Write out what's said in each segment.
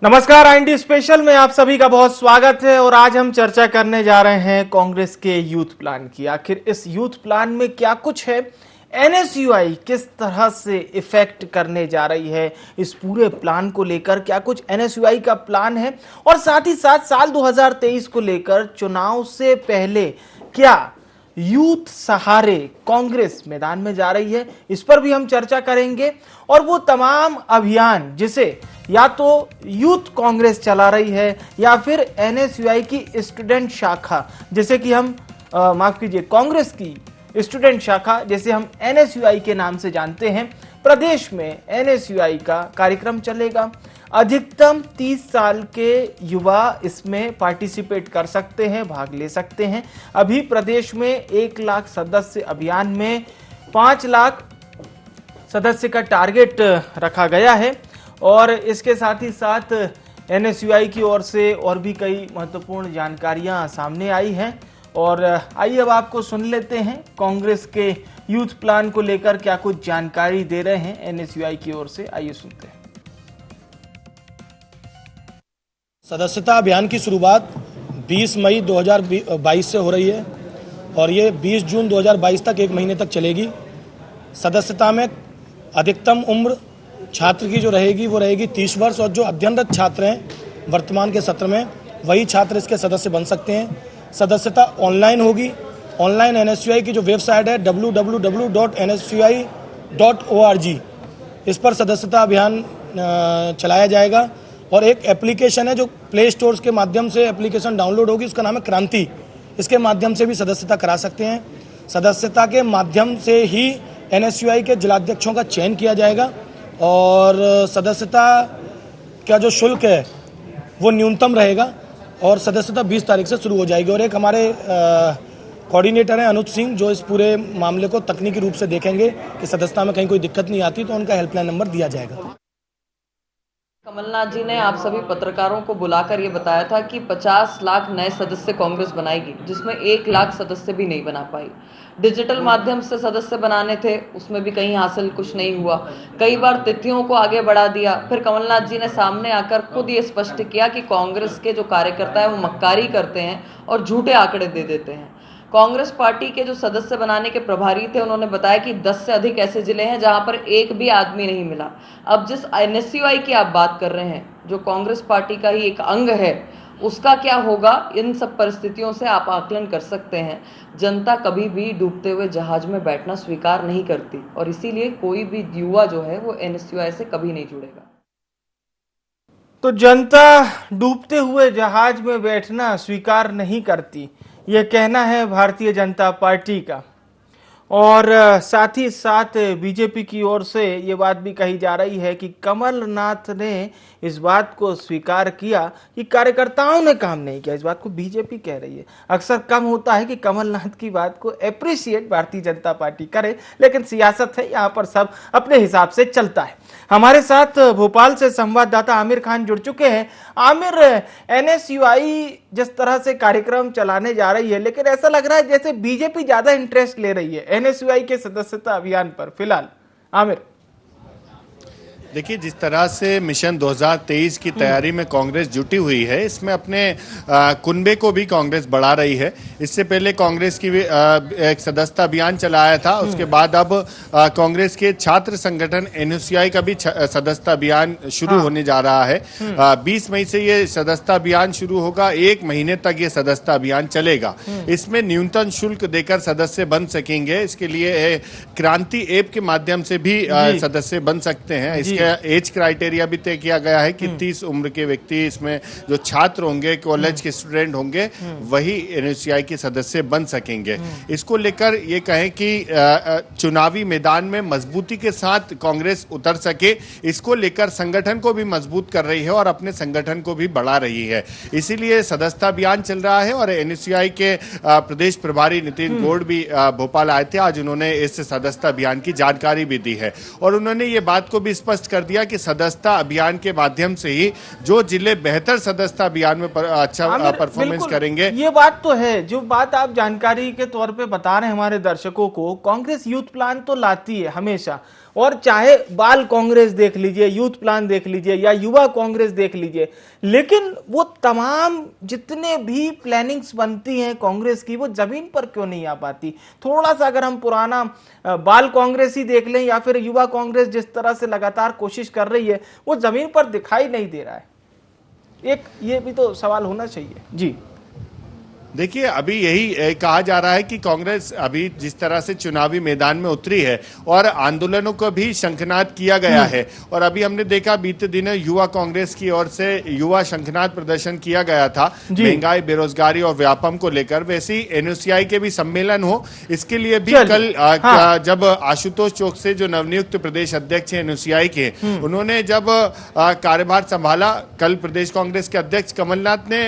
नमस्कार, IND special में आप सभी का बहुत स्वागत है। और आज हम चर्चा करने जा रहे हैं कांग्रेस के यूथ प्लान की। आखिर इस यूथ प्लान में क्या कुछ है, एनएसयूआई किस तरह से इफेक्ट करने जा रही है, इस पूरे प्लान को लेकर क्या कुछ एनएसयूआई का प्लान है, और साथ ही साथ साल 2023 को लेकर चुनाव से पहले क्या यूथ सहारे कांग्रेस मैदान में जा रही है, इस पर भी हम चर्चा करेंगे। और वो तमाम अभियान जिसे या तो यूथ कांग्रेस चला रही है या फिर एनएसयूआई की स्टूडेंट शाखा, जैसे कि हम माफ कीजिए कांग्रेस की स्टूडेंट शाखा जैसे हम एनएसयूआई के नाम से जानते हैं, प्रदेश में एनएसयूआई का कार्यक्रम चलेगा। अधिकतम 30 साल के युवा इसमें पार्टिसिपेट कर सकते हैं, भाग ले सकते हैं। अभी प्रदेश में 1 लाख सदस्य अभियान में 5 लाख सदस्य का टारगेट रखा गया है। और इसके साथ ही साथ एनएसयूआई की ओर से और भी कई महत्वपूर्ण जानकारियां सामने आई हैं। और आइए अब आपको सुन लेते हैं कांग्रेस के यूथ प्लान को लेकर क्या कुछ जानकारी दे रहे हैं एनएसयूआई की ओर से। आइए सुनते हैं। सदस्यता अभियान की शुरुआत 20 मई 2022 से हो रही है और ये 20 जून 2022 तक 1 महीने तक चलेगी। सदस्यता में अधिकतम उम्र छात्र की जो रहेगी वो रहेगी 30 वर्ष, और जो अध्ययनरत छात्र हैं वर्तमान के सत्र में वही छात्र इसके सदस्य बन सकते हैं। सदस्यता ऑनलाइन होगी। ऑनलाइन एनएसयूआई की जो वेबसाइट है www.nsui.org, इस पर सदस्यता अभियान चलाया जाएगा। और एक एप्लीकेशन है जो प्ले स्टोर्स के माध्यम से एप्लीकेशन डाउनलोड होगी, उसका नाम है क्रांति। इसके माध्यम से भी सदस्यता करा सकते हैं। सदस्यता के माध्यम से ही एनएसयूआई के जिलाध्यक्षों का चयन किया जाएगा और सदस्यता का जो शुल्क है वो न्यूनतम रहेगा और सदस्यता 20 तारीख से शुरू हो जाएगी। और एक हमारे कोऑर्डिनेटर हैं अनुज सिंह, जो इस पूरे मामले को तकनीकी रूप से देखेंगे कि सदस्यता में कहीं कोई दिक्कत नहीं आती तो उनका हेल्पलाइन नंबर दिया जाएगा। कमलनाथ जी ने आप सभी पत्रकारों को बुलाकर ये बताया था कि 50 लाख नए सदस्य कांग्रेस बनाएगी, जिसमें 1 लाख सदस्य भी नहीं बना पाई। डिजिटल माध्यम से सदस्य बनाने थे, उसमें भी कहीं हासिल कुछ नहीं हुआ। कई बार तिथियों को आगे बढ़ा दिया। फिर कमलनाथ जी ने सामने आकर खुद ये स्पष्ट किया कि कांग्रेस के जो कार्यकर्ता है वो मक्कारी करते हैं और झूठे आंकड़े दे देते हैं। कांग्रेस पार्टी के जो सदस्य बनाने के प्रभारी थे उन्होंने बताया कि 10 से अधिक ऐसे जिले हैं जहां पर एक भी आदमी नहीं मिला। अब जिस एनएसयूआई की आप बात कर रहे हैं, जो कांग्रेस पार्टी का ही एक अंग है, उसका क्या होगा, इन सब परिस्थितियों से आप आकलन कर सकते हैं। जनता कभी भी डूबते हुए जहाज में बैठना स्वीकार नहीं करती और इसीलिए कोई भी युवा जो है वो एनएसयूआई से कभी नहीं जुड़ेगा। तो जनता डूबते हुए जहाज में बैठना स्वीकार नहीं करती, यह कहना है भारतीय जनता पार्टी का। और साथ ही साथ बीजेपी की ओर से ये बात भी कही जा रही है कि कमलनाथ ने इस बात को स्वीकार किया कि कार्यकर्ताओं ने काम नहीं किया। इस बात को बीजेपी कह रही है। अक्सर कम होता है कि कमलनाथ की बात को एप्रिशिएट भारतीय जनता पार्टी करे, लेकिन सियासत है, यहाँ पर सब अपने हिसाब से चलता है। हमारे साथ भोपाल से संवाददाता आमिर खान जुड़ चुके हैं। आमिर, एनएसयूआई जिस तरह से कार्यक्रम चलाने जा रही है, लेकिन ऐसा लग रहा है जैसे बीजेपी ज्यादा इंटरेस्ट ले रही है एनएसयूआई के सदस्यता अभियान पर फिलहाल। आमिर, देखिए, जिस तरह से मिशन 2023 की तैयारी में कांग्रेस जुटी हुई है, इसमें अपने कुनबे को भी कांग्रेस बढ़ा रही है। इससे पहले कांग्रेस की एक सदस्यता अभियान चलाया था, उसके बाद अब कांग्रेस के छात्र संगठन एनएसयूआई का भी सदस्यता अभियान शुरू होने जा रहा है। 20 मई से ये सदस्यता अभियान शुरू होगा, 1 महीने तक ये सदस्यता अभियान चलेगा। इसमें न्यूनतम शुल्क देकर सदस्य बन सकेंगे। इसके लिए क्रांति ऐप के माध्यम से भी सदस्य बन सकते हैं। इसके एज क्राइटेरिया भी तय किया गया है कि 30 उम्र के व्यक्ति, इसमें जो छात्र होंगे, कॉलेज के स्टूडेंट होंगे, वही एनएसयूआई के सदस्य बन सकेंगे। इसको लेकर ये कहें कि चुनावी मैदान में मजबूती के साथ कांग्रेस उतर सके, इसको लेकर संगठन को भी मजबूत कर रही है और अपने संगठन को भी बढ़ा रही है। इसीलिए सदस्यता अभियान चल रहा है। और एनएसयूआई के प्रदेश प्रभारी नितिन गौड़ भी भोपाल आए थे। आज उन्होंने इस सदस्यता अभियान की जानकारी भी दी है और उन्होंने ये बात को भी स्पष्ट कर दिया कि सदस्यता अभियान के माध्यम से ही जो जिले बेहतर सदस्यता अभियान में अच्छा परफॉर्मेंस करेंगे। ये बात तो है, जो बात आप जानकारी के तौर पे बता रहे हैं हमारे दर्शकों को, कांग्रेस यूथ प्लान तो लाती है हमेशा, और चाहे बाल कांग्रेस देख लीजिए, यूथ प्लान देख लीजिए या युवा कांग्रेस देख लीजिए, लेकिन वो तमाम जितने भी प्लानिंग्स बनती हैं कांग्रेस की, वो जमीन पर क्यों नहीं आ पाती? थोड़ा सा अगर हम पुराना बाल कांग्रेस ही देख लें या फिर युवा कांग्रेस जिस तरह से लगातार कोशिश कर रही है, वो जमीन पर दिखाई नहीं दे रहा है। एक ये भी तो सवाल होना चाहिए। जी देखिए, अभी यही कहा जा रहा है कि कांग्रेस अभी जिस तरह से चुनावी मैदान में उतरी है और आंदोलनों को भी शंखनाद किया गया है, और अभी हमने देखा बीते दिनों युवा कांग्रेस की ओर से युवा शंखनाद प्रदर्शन किया गया था महंगाई, बेरोजगारी और व्यापम को लेकर। वैसे ही एनएसयूआई के भी सम्मेलन हो, इसके लिए भी कल जब आशुतोष चौकसे जो नवनियुक्त प्रदेश अध्यक्ष है एनएसयूआई के, उन्होंने जब कार्यभार संभाला, कल प्रदेश कांग्रेस के अध्यक्ष कमलनाथ ने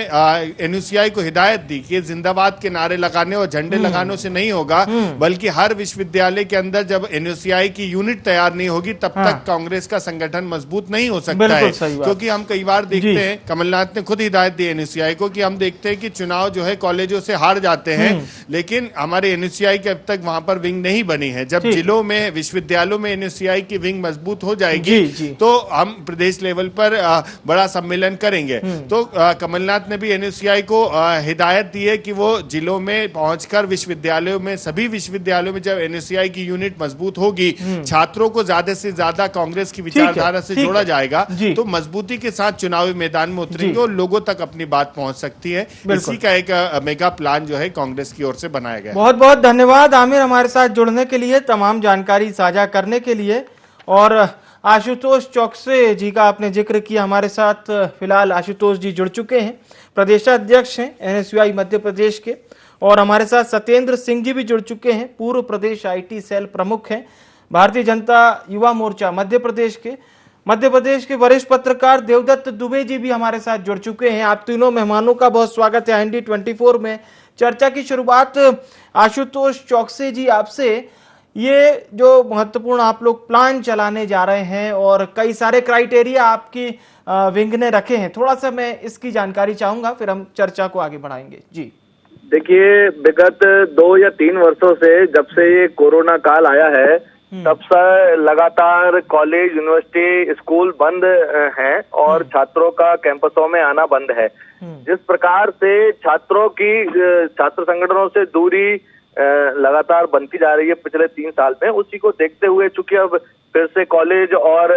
एनएसयूआई को हिदायत दी कि जिंदाबाद के नारे लगाने और झंडे लगाने से नहीं होगा, बल्कि हर विश्वविद्यालय के अंदर जब एनएसयूआई की यूनिट तैयार नहीं होगी तब तक कांग्रेस का संगठन मजबूत नहीं हो सकता है। क्योंकि हम कई बार देखते हैं, कमलनाथ ने खुद हिदायत दी एनएसयूआई को कि हम देखते हैं कि चुनाव जो है कॉलेजों से हार जाते हैं, लेकिन हमारे एनएसयूआई के अब तक वहां पर विंग नहीं बनी है। जब जिलों में, विश्वविद्यालयों में एनएसयूआई की विंग मजबूत हो जाएगी तो हम प्रदेश लेवल पर बड़ा सम्मेलन करेंगे। तो कमलनाथ ने भी एनएसयूआई को हिदायत दी है कि वो जिलों में पहुंचकर विश्वविद्यालयों में, सभी विश्वविद्यालयों में जब एनएसयूआई की यूनिट मजबूत होगी, छात्रों को ज्यादा से ज्यादा कांग्रेस की विचारधारा से जोड़ा जाएगा, तो मजबूती के साथ चुनावी मैदान में उतरेंगे और लोगों तक अपनी बात पहुंच सकती है। इसी का एक मेगा प्लान जो है कांग्रेस की ओर से बनाया गया। बहुत बहुत धन्यवाद आमिर, हमारे साथ जुड़ने के लिए, तमाम जानकारी साझा करने के लिए। और आशुतोष चौकसे जी का आपने जिक्र किया, हमारे साथ फिलहाल आशुतोष जी जुड़ चुके हैं, प्रदेशाध्यक्ष हैं एनएसयूआई मध्य प्रदेश के। और हमारे साथ सत्येंद्र सिंह जी भी जुड़ चुके हैं, पूर्व प्रदेश आईटी सेल प्रमुख हैं, भारतीय जनता युवा मोर्चा मध्य प्रदेश के वरिष्ठ पत्रकार देवदत्त दुबे जी भी हमारे साथ जुड़ चुके हैं। आप तीनों मेहमानों का बहुत स्वागत है IND24 में। चर्चा की शुरुआत आशुतोष चौकसे जी आपसे, ये जो महत्वपूर्ण आप लोग प्लान चलाने जा रहे हैं और कई सारे क्राइटेरिया आपकी विंग ने रखे हैं, थोड़ा सा मैं इसकी जानकारी चाहूंगा, फिर हम चर्चा को आगे बढ़ाएंगे। जी देखिए, विगत 2 या 3 वर्षों से, जब से ये कोरोना काल आया है, तब से लगातार कॉलेज, यूनिवर्सिटी, स्कूल बंद हैं और छात्रों का कैंपसों में आना बंद है। जिस प्रकार से छात्रों की, छात्र संगठनों से दूरी लगातार बनती जा रही है पिछले 3 साल में, उसी को देखते हुए, चूंकि अब फिर से कॉलेज और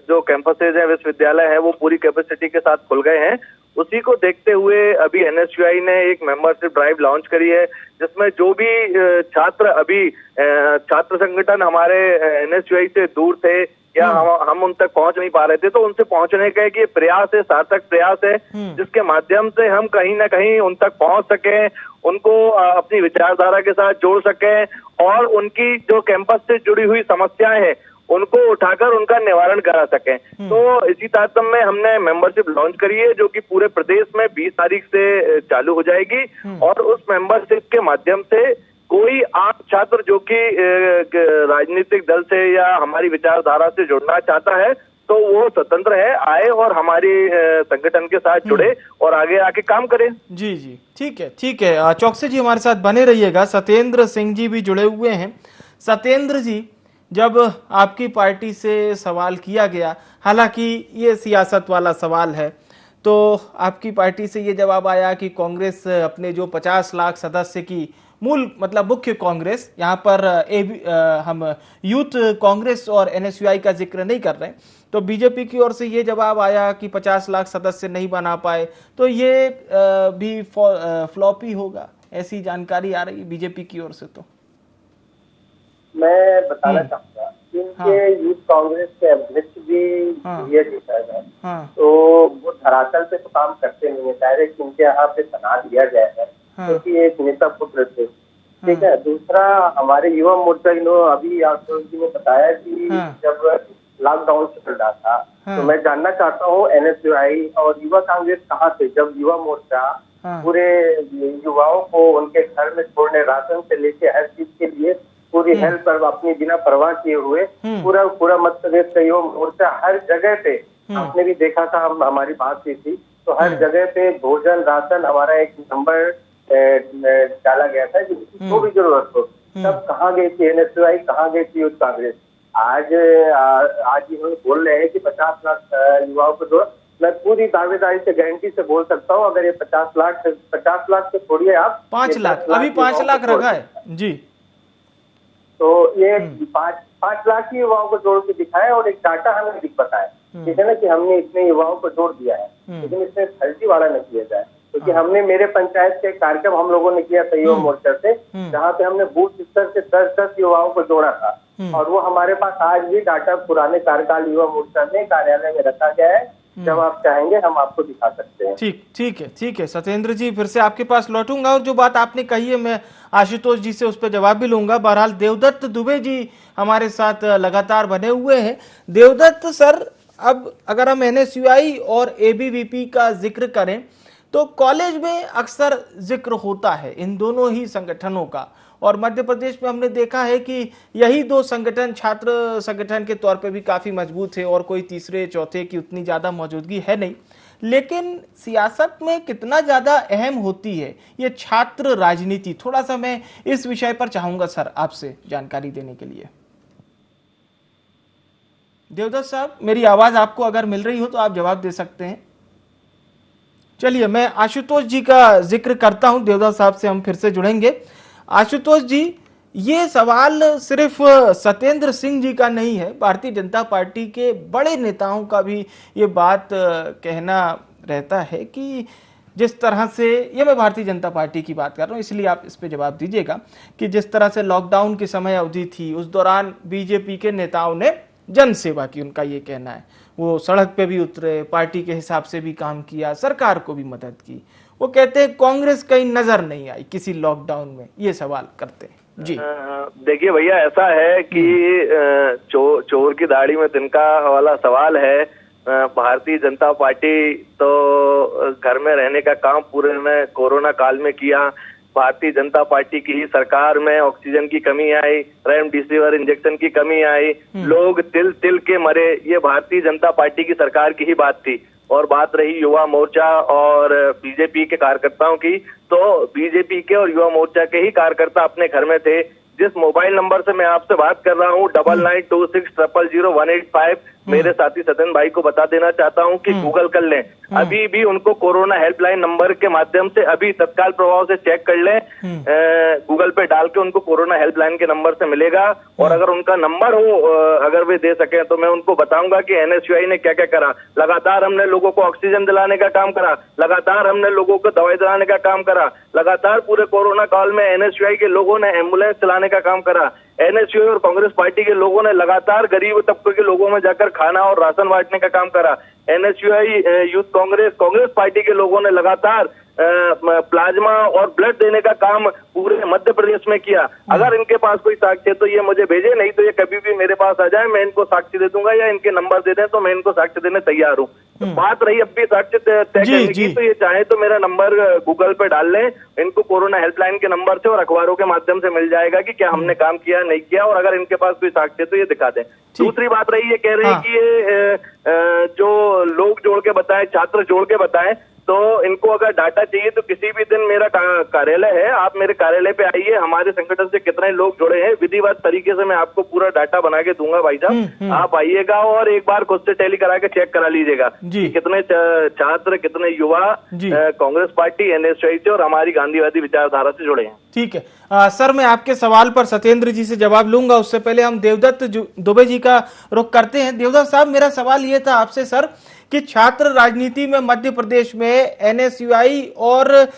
जो कैंपसेज हैं, विश्वविद्यालय है, वो पूरी कैपेसिटी के साथ खुल गए हैं, उसी को देखते हुए अभी एनएसयूआई ने एक मेंबरशिप ड्राइव लॉन्च करी है, जिसमें जो भी छात्र अभी छात्र संगठन हमारे एनएसयूआई से दूर थे या हम उन तक पहुंच नहीं पा रहे थे, तो उनसे पहुंचने का एक ये प्रयास है, सार्थक प्रयास है, जिसके माध्यम से हम कहीं ना कहीं उन तक पहुंच सके, उनको अपनी विचारधारा के साथ जोड़ सके और उनकी जो कैंपस से जुड़ी हुई समस्याएं हैं उनको उठाकर उनका निवारण करा सकें। तो इसी तारतम्य में हमने मेंबरशिप लॉन्च करी है, जो कि पूरे प्रदेश में 20 तारीख से चालू हो जाएगी। और उस मेंबरशिप के माध्यम से कोई आम छात्र जो कि राजनीतिक दल से या हमारी विचारधारा से जुड़ना चाहता है, तो वो स्वतंत्र है, आए और हमारी संगठन के साथ जुड़े और आगे आके काम करे। जी जी, ठीक है। चौकसे जी हमारे साथ बने रहिएगा। सत्येंद्र सिंह जी भी जुड़े हुए हैं। सत्येंद्र जी, जब आपकी पार्टी से सवाल किया गया, हालांकि ये सियासत वाला सवाल है, तो आपकी पार्टी से ये जवाब आया कि कांग्रेस अपने जो 50 लाख सदस्य की मूल, मतलब मुख्य कांग्रेस, यहाँ पर हम यूथ कांग्रेस और एनएसयूआई का जिक्र नहीं कर रहे हैं, तो बीजेपी की ओर से ये जवाब आया कि 50 लाख सदस्य नहीं बना पाए, तो ये भी फ्लॉप ही होगा, ऐसी जानकारी आ रही है बीजेपी की ओर से। तो मैं बताना चाहूंगा कि इनके यूथ कांग्रेस के अध्यक्ष भी ये देखा है, तो वो धरातल पे तो काम करते नहीं है, डायरेक्ट इनके यहाँ पे बना दिया गया है, क्योंकि एक नेता पुत्र थे, ठीक है। दूसरा, हमारे युवा मोर्चा, अभी आशुतोष जी ने बताया कि जब लॉकडाउन चल रहा था, तो मैं जानना चाहता हूँ एनएसयूआई और युवा कांग्रेस कहाँ थे जब युवा मोर्चा पूरे युवाओं को उनके घर में छोड़ने, राशन से लेके हर चीज के लिए पूरी हेल्प पर अपनी बिना परवाह किए हुए पूरा मध्य प्रदेश का युवा मोर्चा हर जगह पे, आपने भी देखा था, हमारी बात हुई थी, तो हर जगह पे भोजन, राशन, हमारा एक नंबर डाला गया था, जो भी जरूरत हो। तब कहाँ गई थी एनएसयूआई, कहाँ गई थी यूथ कांग्रेस? आज ये बोल रहे हैं कि 50 लाख युवाओं को जोड़। मैं पूरी दावेदारी से गारंटी से बोल सकता हूँ, अगर ये 50 लाख से छोड़िए आप, 5 लाख, अभी 5 लाख रखा है जी। तो ये 5 लाख ही युवाओं को जोड़ के दिखाए और एक डाटा हमें बताए, ठीक है ना, कि हमने इतने युवाओं को जोड़ दिया है, लेकिन इसमें फर्जीवाड़ा न किया जाए। क्योंकि हमने मेरे पंचायत के कार्यक्रम हम लोगों ने किया सहयोग मोर्चा से, जहाँ पे हमने बूथ स्तर से 10-10 युवाओं को जोड़ा था, और वो हमारे पास आज भी डाटा पुराने कार्यकाल युवा मोर्चा में कार्यालय में रखा गया है। जब आप चाहेंगे हम आपको दिखा सकते हैं। ठीक है सत्येंद्र जी, फिर से आपके पास लौटूंगा और जो बात आपने कही है मैं आशुतोष जी से उस पर जवाब भी लूंगा। बहरहाल देवदत्त दुबे जी हमारे साथ लगातार बने हुए हैं। देवदत्त सर, अब अगर हम NSUI और ABVP का जिक्र करें तो कॉलेज में अक्सर जिक्र होता है इन दोनों ही संगठनों का, और मध्य प्रदेश में हमने देखा है कि यही दो संगठन छात्र संगठन के तौर पे भी काफी मजबूत है और कोई तीसरे चौथे की उतनी ज्यादा मौजूदगी है नहीं। लेकिन सियासत में कितना ज्यादा अहम होती है ये छात्र राजनीति, थोड़ा सा मैं इस विषय पर चाहूंगा सर आपसे जानकारी देने के लिए। देवदत्त साहब, मेरी आवाज आपको अगर मिल रही हो तो आप जवाब दे सकते हैं। चलिए, मैं आशुतोष जी का जिक्र करता हूं, देवदत्त साहब से हम फिर से जुड़ेंगे। आशुतोष जी, ये सवाल सिर्फ सत्येंद्र सिंह जी का नहीं है, भारतीय जनता पार्टी के बड़े नेताओं का भी ये बात कहना रहता है कि जिस तरह से, ये मैं भारतीय जनता पार्टी की बात कर रहा हूँ इसलिए आप इस पे जवाब दीजिएगा, कि जिस तरह से लॉकडाउन की समय अवधि थी उस दौरान बीजेपी के नेताओं ने जन सेवा की, उनका ये कहना है। वो सड़क पे भी उतरे, पार्टी के हिसाब से भी काम किया, सरकार को भी मदद की। वो कहते हैं कांग्रेस कहीं नजर नहीं आई किसी लॉकडाउन में, ये सवाल करते हैं जी। देखिए भैया, ऐसा है कि चोर की दाढ़ी में तिनका वाला सवाल है। भारतीय जनता पार्टी तो घर में रहने का काम पूरे ने कोरोना काल में किया। भारतीय जनता पार्टी की ही सरकार में ऑक्सीजन की कमी आई, रेमडेसिविर इंजेक्शन की कमी आई, लोग तिल तिल के मरे, ये भारतीय जनता पार्टी की सरकार की ही बात थी। और बात रही युवा मोर्चा और बीजेपी के कार्यकर्ताओं की, तो बीजेपी के और युवा मोर्चा के ही कार्यकर्ता अपने घर में थे। जिस मोबाइल नंबर से मैं आपसे बात कर रहा हूँ 9926000185, मेरे साथी सत्यन भाई को बता देना चाहता हूँ कि गूगल कर लें, अभी भी उनको कोरोना हेल्पलाइन नंबर के माध्यम से अभी तत्काल प्रभाव से चेक कर लें, गूगल पे डाल के उनको कोरोना हेल्पलाइन के नंबर से मिलेगा। और अगर उनका नंबर हो, अगर वे दे सके तो मैं उनको बताऊंगा कि NSUI ने क्या क्या करा। लगातार हमने लोगों को ऑक्सीजन दिलाने का काम करा, लगातार हमने लोगों को दवाई दिलाने का काम करा, लगातार पूरे कोरोना काल में NSUI के लोगों ने एम्बुलेंस चलाने का काम करा। NSUI और कांग्रेस पार्टी के लोगों ने लगातार गरीब तबके के लोगों में जाकर खाना और राशन बांटने का काम करा। NSUI यूथ कांग्रेस पार्टी के लोगों ने लगातार प्लाज्मा और ब्लड देने का काम पूरे मध्य प्रदेश में किया। अगर इनके पास कोई साक्ष्य है तो ये मुझे भेजे, नहीं तो ये कभी भी मेरे पास आ जाए, मैं इनको साक्ष्य दे दूंगा, या इनके नंबर दे दें तो मैं इनको साक्ष्य देने तैयार हूँ। तो बात रही अब भी साक्ष्य तय करने की, तो ये चाहे तो मेरा नंबर गूगल पे डाल लें, इनको कोरोना हेल्पलाइन के नंबर से और अखबारों के माध्यम से मिल जाएगा कि क्या हमने काम किया नहीं किया, और अगर इनके पास कोई साक्ष्य है तो ये दिखा दें। दूसरी बात रही, ये कह रहे हैं कि ये जो लोग जोड़ के बताएं, छात्र जोड़ के बताएं, तो इनको अगर डाटा चाहिए तो किसी भी दिन मेरा कार्यालय है, आप मेरे कार्यालय पे आइए, हमारे संगठन से कितने लोग जुड़े हैं विधिवत तरीके से मैं आपको पूरा डाटा बना के दूंगा भाई साहब। आप आइएगा और एक बार खुद से टैली करा के चेक करा लीजिएगा कितने छात्र, कितने युवा कांग्रेस पार्टी, NSUI से और हमारी गांधीवादी विचारधारा से जुड़े हैं। ठीक है सर, मैं आपके सवाल पर सत्येंद्र जी से जवाब लूंगा, उससे पहले हम देवदत्त दुबे जी का रुख करते हैं। देवदत्त साहब, मेरा सवाल ये था आपसे सर कि छात्र राजनीति में मध्य प्रदेश में NSUI और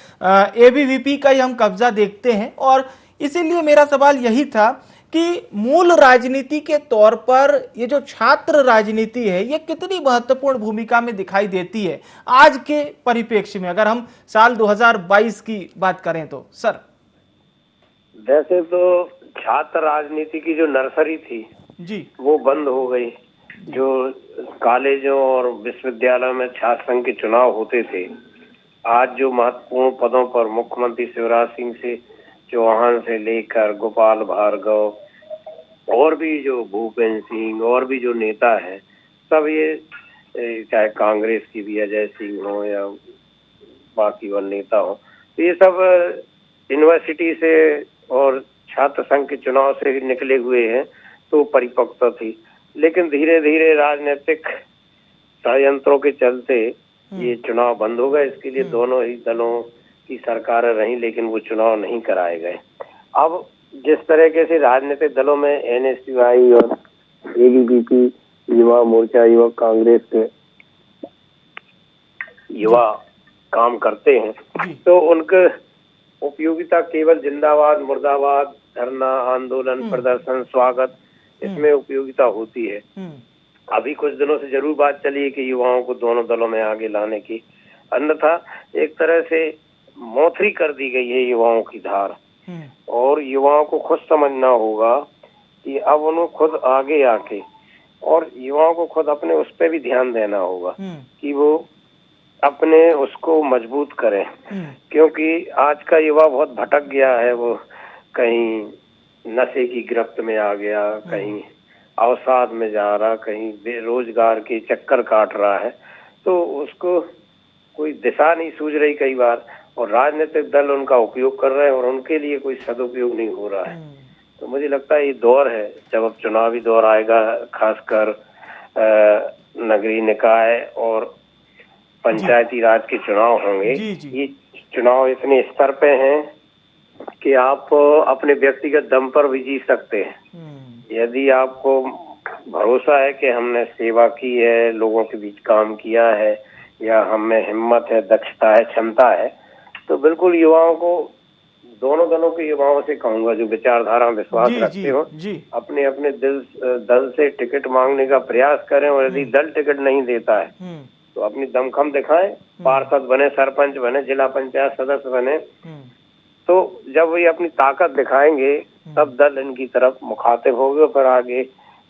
ABVP का ही हम कब्जा देखते हैं, और इसीलिए मेरा सवाल यही था कि मूल राजनीति के तौर पर ये जो छात्र राजनीति है ये कितनी महत्वपूर्ण भूमिका में दिखाई देती है आज के परिप्रेक्ष्य में, अगर हम साल 2022 की बात करें तो। सर, वैसे तो छात्र राजनीति की जो नर्सरी थी जी वो बंद हो गई। जो कॉलेजों और विश्वविद्यालयों में छात्र संघ के चुनाव होते थे, आज जो महत्वपूर्ण पदों पर मुख्यमंत्री शिवराज सिंह से चौहान से लेकर गोपाल भार्गव और भी जो भूपेंद्र सिंह और भी जो नेता है, सब ये चाहे कांग्रेस की भी अजय सिंह हो या बाकी और नेता हो, तो ये सब यूनिवर्सिटी से और छात्र संघ के चुनाव से निकले हुए हैं। तो परिपक्वता थी, लेकिन धीरे धीरे राजनीतिक षड्यंत्रों के चलते ये चुनाव बंद हो गए। इसके लिए दोनों ही दलों की सरकारें रहीं, लेकिन वो चुनाव नहीं कराए गए। अब जिस तरीके से राजनीतिक दलों में एनएसयूआई और एबीवीपी, युवा मोर्चा, युवक कांग्रेस के युवा काम करते हैं, तो उनके उपयोगिता केवल जिंदाबाद, मुर्दाबाद, धरना, आंदोलन, प्रदर्शन, स्वागत, इसमें उपयोगिता होती है। अभी कुछ दिनों से जरूर बात चली है कि युवाओं को दोनों दलों में आगे लाने की, अन्यथा एक तरह से मौथरी कर दी गई है युवाओं की धार। और युवाओं को खुद समझना होगा कि अब उन्हें खुद आगे आके, और युवाओं को खुद अपने उस पर भी ध्यान देना होगा कि वो अपने उसको मजबूत करें, क्योंकि आज का युवा बहुत भटक गया है। वो कहीं नशे की गिरफ्त में आ गया, कहीं अवसाद में जा रहा, कहीं बेरोजगार के चक्कर काट रहा है, तो उसको कोई दिशा नहीं सूझ रही कई बार, और राजनीतिक दल उनका उपयोग कर रहे हैं और उनके लिए कोई सदुपयोग नहीं हो रहा है। तो मुझे लगता है ये दौर है, जब अब चुनावी दौर आएगा, खासकर नगरीय निकाय और पंचायती राज के चुनाव होंगे। ये चुनाव इतने स्तर पे हैं कि आप अपने व्यक्तिगत दम पर भी जीत सकते हैं। यदि आपको भरोसा है कि हमने सेवा की है, लोगों के बीच काम किया है, या हमें हिम्मत है, दक्षता है, क्षमता है, तो बिल्कुल युवाओं को, दोनों दलों के युवाओं से कहूंगा जो विचारधारा में विश्वास रखते हो, अपने अपने दल से टिकट मांगने का प्रयास करें, और यदि दल टिकट नहीं देता है तो अपनी दमखम दिखाएं, पार्षद बने, सरपंच बने, जिला पंचायत सदस्य बने। तो जब ये अपनी ताकत दिखाएंगे तब दल इनकी तरफ मुखातिब होंगे, फिर आगे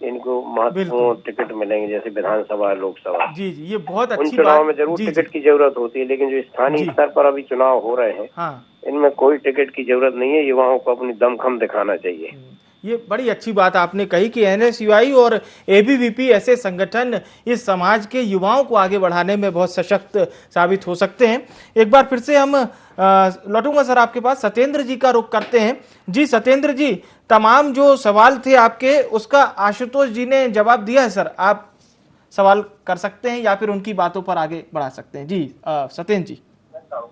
इनको महत्वपूर्ण टिकट मिलेंगे, जैसे विधानसभा, लोकसभा। जी, ये बहुत अच्छी उन चुनाव में जरूर टिकट की जरूरत होती है, लेकिन जो स्थानीय स्तर पर अभी चुनाव हो रहे हैं, इनमें कोई टिकट की जरूरत नहीं है। युवाओं को अपनी दमखम दिखाना चाहिए। ये बड़ी अच्छी बात आपने कही कि एनएसयूआई और एबीवीपी ऐसे संगठन इस समाज के युवाओं को आगे बढ़ाने में बहुत सशक्त साबित हो सकते हैं। एक बार फिर से हम लौटूंगा सर आपके पास, सत्येंद्र जी का रुख करते हैं। जी सत्येंद्र जी, तमाम जो सवाल थे आपके, उसका आशुतोष जी ने जवाब दिया है सर। आप सवाल कर सकते हैं या फिर उनकी बातों पर आगे बढ़ा सकते हैं। जी सत्येंद्र जी।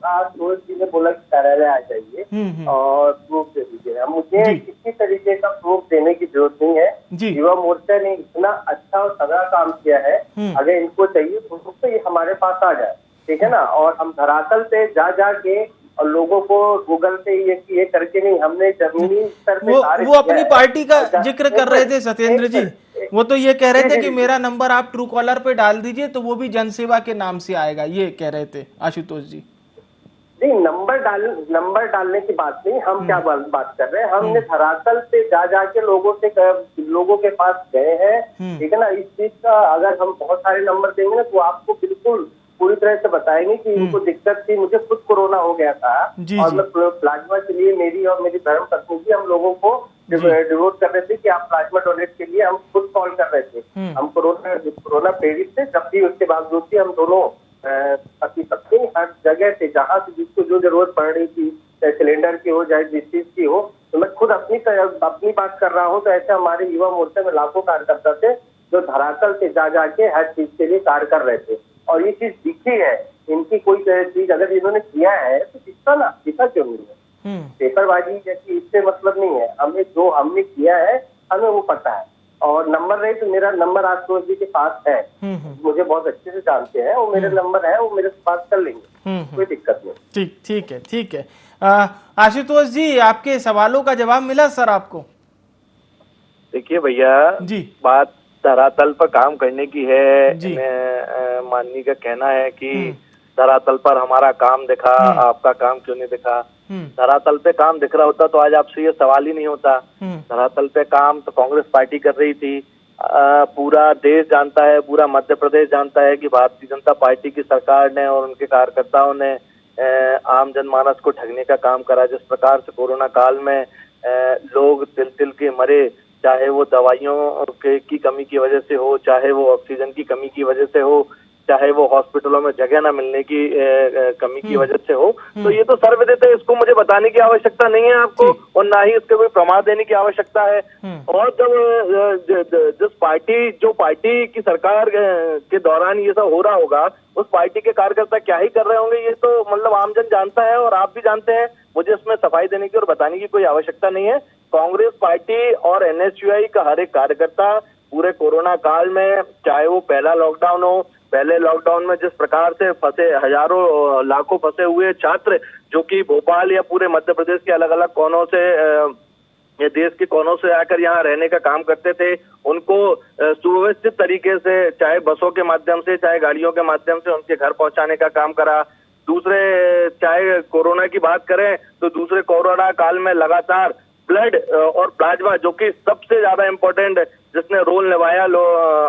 आशुतोष जी ने बोला कि कार्यालय आ जाइए और प्रूफ दे दीजिए। मुझे किसी तरीके का प्रूफ देने की जरूरत नहीं है। युवा मोर्चा ने इतना अच्छा और तगड़ा काम किया है, अगर इनको चाहिए प्रूफ तो ये हमारे पास आ जाए, ठीक है ना। और हम धरातल पे जा के और लोगों को गूगल पे ये करके नहीं, हमने जमीनी स्तर पे वो अपनी पार्टी का जिक्र कर रहे थे सत्येंद्र जी। वो तो ये कह रहे थे कि मेरा नंबर आप ट्रू कॉलर पे डाल दीजिए तो वो भी जनसेवा के नाम से आएगा, ये कह रहे थे आशुतोष जी। नहीं, नंबर डालने की बात नहीं, हम क्या बात कर रहे हैं, हमने धरातल पे जा के लोगों के पास गए हैं, ठीक है ना। इस चीज का अगर हम बहुत सारे नंबर देंगे ना तो आपको बिल्कुल पूरी तरह से बताएंगे कि इनको दिक्कत थी। मुझे खुद कोरोना हो गया था और मैं प्लाज्मा के लिए, मेरी और मेरी धर्म पत्नी की, हम लोगों को डिवोट कर रहे थे कि आप प्लाज्मा डोनेट के लिए हम खुद कॉल कर रहे थे। हम कोरोना पीड़ित थे, जब भी उसके बावजूद भी हम दोनों पति पत्नी हर जगह से, जहाँ से जिसको जो जरूरत पड़ रही थी, चाहे सिलेंडर की हो, चाहे जिस चीज की हो, तो मैं खुद अपनी बात कर रहा हूँ। तो ऐसे हमारे युवा मोर्चा में लाखों कार्यकर्ता थे जो धरातल से जा के हर चीज के लिए कार्य कर रहे थे, और ये चीज दिखी है। इनकी कोई चीज अगर इन्होंने किया है तो दिखा क्यों नहीं है? पेपरबाजी जैसी इससे मतलब नहीं है। हमें जो हमने किया है हमें वो पता है। और नंबर रहे तो मेरा नंबर आशुतोष जी के पास है, मुझे बहुत अच्छे से जानते हैं, वो मेरे नंबर है, वो मेरे से बात कर लेंगे, कोई दिक्कत नहीं। ठीक है। आशुतोष जी, आपके सवालों का जवाब मिला सर आपको? देखिए भैया जी, बात धरातल पर काम करने की है। माननीय का कहना है कि धरातल पर हमारा काम दिखा, आपका काम क्यों नहीं दिखा। धरातल पे काम दिख रहा होता तो आज आपसे ये सवाल ही नहीं होता। धरातल पे काम तो कांग्रेस पार्टी कर रही थी। पूरा देश जानता है, पूरा मध्य प्रदेश जानता है कि भारतीय जनता पार्टी की सरकार ने और उनके कार्यकर्ताओं ने आम जनमानस को ठगने का काम करा। जिस प्रकार से कोरोना काल में लोग तिल के मरे, चाहे वो दवाइयों की कमी की वजह से हो, चाहे वो ऑक्सीजन की कमी की वजह से हो, चाहे वो हॉस्पिटलों में जगह न मिलने की कमी की वजह से हो, तो ये तो सर्वविदित है, इसको मुझे बताने की आवश्यकता नहीं है आपको, और ना ही इसके कोई प्रमाण देने की आवश्यकता है। और जब जो पार्टी की सरकार के दौरान ये सब हो रहा होगा, उस पार्टी के कार्यकर्ता क्या ही कर रहे होंगे, ये तो मतलब आमजन जानता है और आप भी जानते हैं। मुझे इसमें सफाई देने की और बताने की कोई आवश्यकता नहीं है। कांग्रेस पार्टी और एनएसयूआई का हर एक कार्यकर्ता पूरे कोरोना काल में, चाहे वो पहला लॉकडाउन हो, पहले लॉकडाउन में जिस प्रकार से फंसे हजारों लाखों फंसे हुए छात्र जो कि भोपाल या पूरे मध्य प्रदेश के अलग अलग कोनों से या देश के कोनों से आकर यहाँ रहने का काम करते थे, उनको सुव्यवस्थित तरीके से चाहे बसों के माध्यम से चाहे गाड़ियों के माध्यम से उनके घर पहुंचाने का काम करा। दूसरे, चाहे कोरोना की बात करें तो दूसरे कोरोना काल में लगातार ब्लड और प्लाज्मा, जो कि सबसे ज्यादा इम्पोर्टेंट जिसने रोल निभाया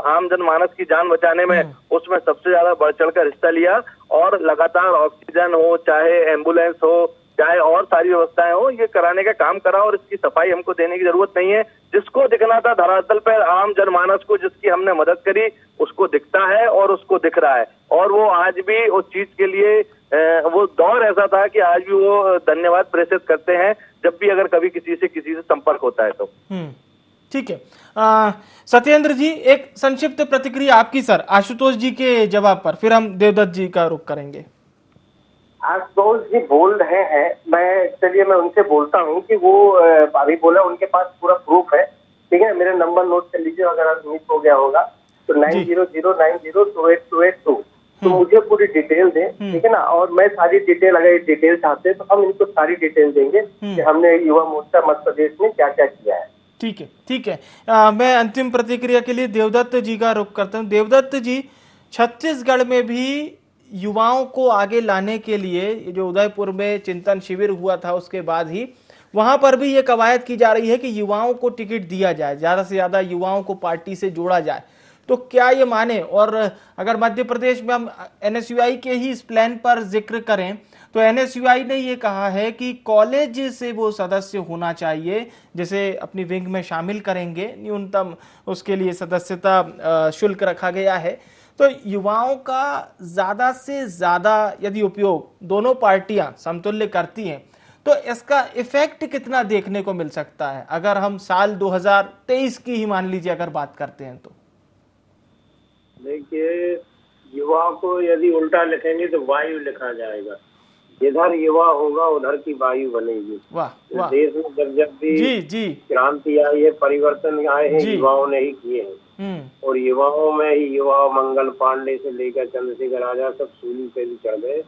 आम जनमानस की जान बचाने में, उसमें सबसे ज्यादा बढ़ चढ़कर हिस्सा लिया। और लगातार ऑक्सीजन हो, चाहे एम्बुलेंस हो, चाहे और सारी व्यवस्थाएं हो, ये कराने का काम करा। और इसकी सफाई हमको देने की जरूरत नहीं है। जिसको दिखना था धरातल पर आम जनमानस को, जिसकी हमने मदद करी, उसको दिखता है और उसको दिख रहा है। और वो आज भी उस चीज के लिए वो दौर ऐसा था कि आज भी वो धन्यवाद प्रेषित करते हैं जब भी अगर कभी किसी से संपर्क होता है तो। ठीक है। सत्येंद्र जी, एक संक्षिप्त प्रतिक्रिया आपकी सर आशुतोष जी के जवाब पर, फिर हम देवदत्त जी का रुख करेंगे। आशुतोष जी बोल रहे हैं, मैं उनसे बोलता हूँ कि वो अभी बोला उनके पास पूरा प्रूफ है, ठीक है। मेरा नंबर नोट कर लीजिए, अगर मिस हो गया होगा तो 9009028282, तो मुझे पूरी डिटेल दें, ठीक है ना। और मैं सारी डिटेल, अगर डिटेल चाहते हैं तो हम इनको सारी डिटेल देंगे कि हमने युवा मोर्चा मध्य प्रदेश में क्या क्या किया है। ठीक है, ठीक है। मैं अंतिम प्रतिक्रिया के लिए देवदत्त जी का रुख करता हूँ। देवदत्त जी, छत्तीसगढ़ में भी युवाओं को आगे लाने के लिए जो उदयपुर में चिंतन शिविर हुआ था, उसके बाद ही वहां पर भी ये कवायद की जा रही है कि युवाओं को टिकट दिया जाए, ज्यादा से ज्यादा युवाओं को पार्टी से जोड़ा जाए। तो क्या ये माने? और अगर मध्य प्रदेश में हम एनएसयूआई के ही इस प्लान पर जिक्र करें तो एनएसयूआई ने ये कहा है कि कॉलेज से वो सदस्य होना चाहिए, जिसे अपनी विंग में शामिल करेंगे, न्यूनतम उसके लिए सदस्यता शुल्क रखा गया है। तो युवाओं का ज्यादा से ज्यादा यदि उपयोग दोनों पार्टियां समतुल्य करती हैं तो इसका इफेक्ट कितना देखने को मिल सकता है, अगर हम साल 2023 की ही मान लीजिए अगर बात करते हैं तो? देखिए, युवा को यदि उल्टा लिखेंगे तो वायु लिखा जाएगा। जिधर युवा होगा उधर की वायु बनेगी। वाह वाह। देश में जब भी क्रांति आई है, परिवर्तन आए हैं, युवाओं ने ही किए हैं। और युवाओं में ही युवा मंगल पांडे से लेकर चंद्रशेखर आजाद सब सूली पे भी चढ़ गए,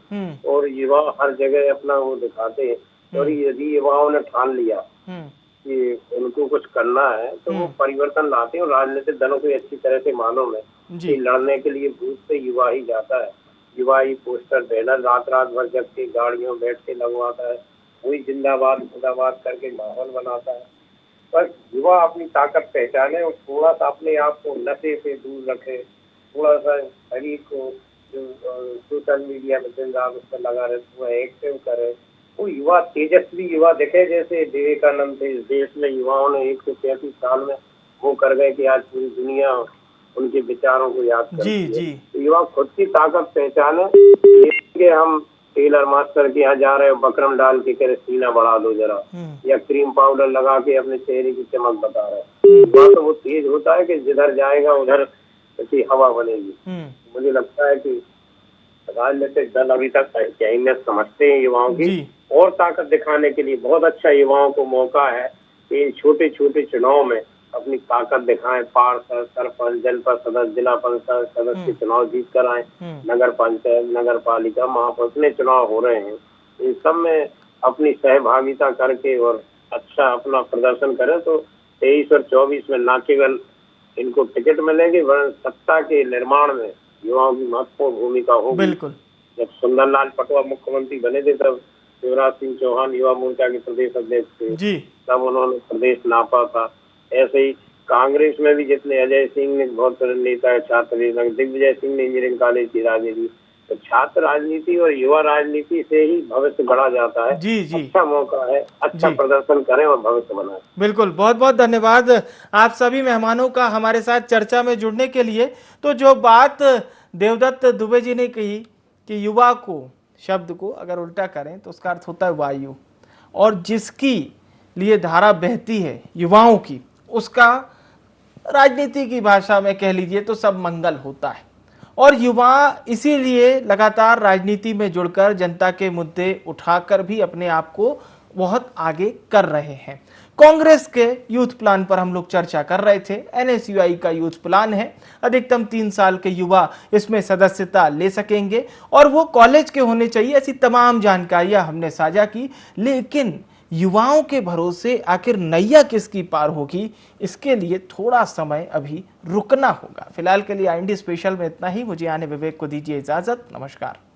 और युवा हर जगह अपना वो दिखाते हैं। और यदि युवाओं ने ठान लिया कि उनको कुछ करना है तो वो परिवर्तन लाते हैं। और राजनीतिक दलों को अच्छी तरह से मालूम है कि लड़ने के लिए बूथ पे युवा ही जाता है, युवा ही पोस्टर बैनर रात भर जग के गाड़ियों बैठ के लगवाता है, वही जिंदाबाद मुर्दाबाद करके माहौल बनाता है। पर युवा अपनी ताकत पहचाने और थोड़ा सा अपने आप को नशे से दूर रखे, थोड़ा सा शरीर को जो सोशल मीडिया में दिन रात उस पर लगा रहे, थोड़ा एक्टिव करे, वो युवा तेजस्वी युवा दिखे। जैसे विवेकानंद थे, इस देश में युवाओं ने 133 साल में वो कर गए कि आज पूरी दुनिया उनके विचारों को याद करती है। तो युवा खुद की ताकत पहचाने। कि हम टेलर मास्टर के यहाँ जा रहे हो, बकरम डाल के कह रहे सीना बढ़ा दो जरा, या क्रीम पाउडर लगा के अपने चेहरे की चमक बता रहे, तो वो तेज होता है कि जिधर जाएगा उधर की हवा बनेगी। मुझे लगता है कि राजनीतिक दल अभी तक अहमियत समझते हैं युवाओं की, और ताकत दिखाने के लिए बहुत अच्छा युवाओं को मौका है कि छोटे छोटे चुनाव में अपनी ताकत दिखाएं। पार्षद, सरपंच, जनपद सदस्य, जिला पंचायत सदस्य के चुनाव जीत कर आए, नगर पंचायत, नगर पालिका, महापौर चुनाव हो रहे हैं, इन सब में अपनी सहभागिता करके और अच्छा अपना प्रदर्शन करें तो 23 और 24 में न केवल इनको टिकट मिलेंगे वरन सत्ता के निर्माण में युवाओं की महत्वपूर्ण भूमिका होगी। बिल्कुल। जब सुंदरलाल पटवा मुख्यमंत्री बने थे तब शिवराज सिंह चौहान युवा मोर्चा के प्रदेश अध्यक्ष थे, तब उन्होंने प्रदेश नापा था। ऐसे ही कांग्रेस में भी जितने अजय सिंह ने बहुत नेता है, छात्र दिग्विजय सिंह ने इंजीनियरिंग कॉलेज की राजनीति, तो छात्र राजनीति और युवा राजनीति से ही भविष्य बढ़ा जाता है। अच्छा मौका है, अच्छा प्रदर्शन करें और भविष्य बनाएं। बिल्कुल, बहुत बहुत धन्यवाद आप सभी मेहमानों का हमारे साथ चर्चा में जुड़ने के लिए। तो जो बात देवदत्त दुबे जी ने कही कि युवा को शब्द को अगर उल्टा करें तो उसका अर्थ होता है वायु, और जिसकी लिए धारा बहती है युवाओं की, उसका राजनीति की भाषा में कह लीजिए तो सब मंगल होता है। और युवा इसीलिए लगातार राजनीति में जुड़कर जनता के मुद्दे उठाकर भी अपने आप को बहुत आगे कर रहे हैं। कांग्रेस के यूथ प्लान पर हम लोग चर्चा कर रहे थे। एनएसयूआई का यूथ प्लान है, अधिकतम 3 साल के युवा इसमें सदस्यता ले सकेंगे और वो कॉलेज के होने चाहिए, ऐसी तमाम जानकारियां हमने साझा की। लेकिन युवाओं के भरोसे आखिर नैया किसकी पार होगी, इसके लिए थोड़ा समय अभी रुकना होगा। फिलहाल के लिए IND स्पेशल में इतना ही। मुझे आने विवेक को दीजिए इजाजत। नमस्कार।